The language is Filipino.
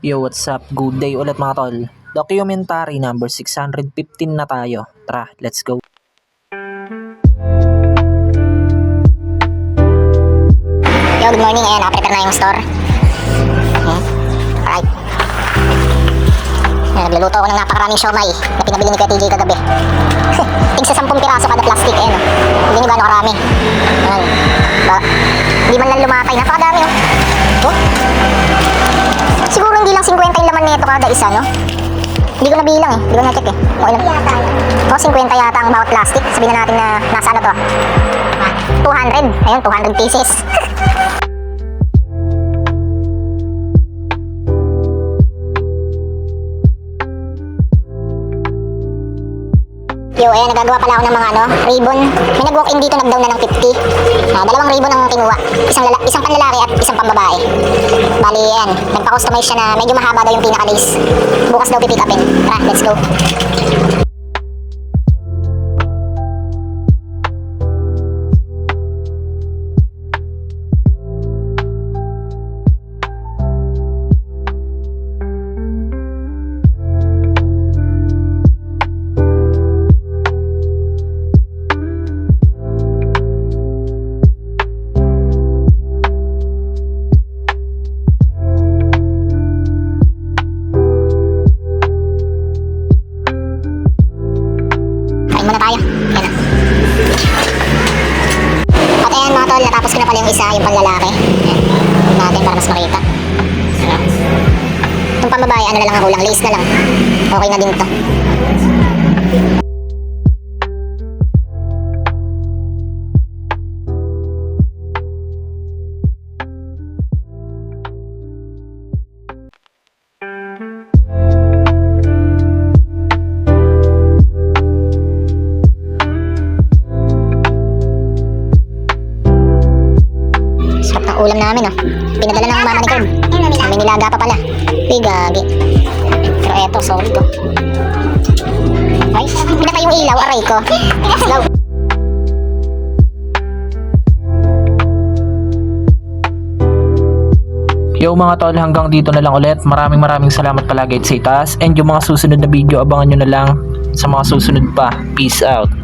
Yo, what's up? Good day ulit mga tol. Documentary number 615 na tayo. Tara, let's go. Yo, good morning. Ayan, prepare na yung store. Alright. Ayan, nagluluto ako ng napakaraming siomay na pinabili ni Kuya TJ kagabi. Tig sa 10 piraso kada plastic. Ayan, hindi nyo gano'ng karami. Ayan. Hindi man lang lumakay. Napakadami, oh. Oh. Siguro hindi lang 50 yung laman nito kada isa, no? Hindi ko nabilang eh. Hindi ko na-check eh. O, ilan? O, 50 yata ang bawat plastic. Sabihin na natin na nasa ano to? 200. Ayun, 200 pieces. Yo, ayan, nagagawa pala ako ng mga ribbon. May nag-walk-in dito, nag-down na ng 50. Dalawang ribbon ang kinuha. Isang panlalaki at isang pambabae. Bali, ayan, nagpa-customize siya na medyo mahaba daw yung pinaka-lace. Bukas daw pipick upin. Tara, let's go. Muna tayo. Ayan na. At ayan mga tol, natapos ko na pala yung isa, yung panlalaki. Ayan. Natin para mas makita. Ayan. Itong pambabae, ano na lang ang kulang, lace na lang. Okay na din to. Ulam namin, oh. Pinadala ng mama ni Curb. May nilaga pa pala. Uy, gagi. Pero eto, solid, oh. Ay, pinatay yung ilaw, aray ko. Let's go. Yo mga tol, hanggang dito na lang ulit. Maraming salamat palagi sa itaas. And yung mga susunod na video, abangan nyo na lang sa mga susunod pa. Peace out.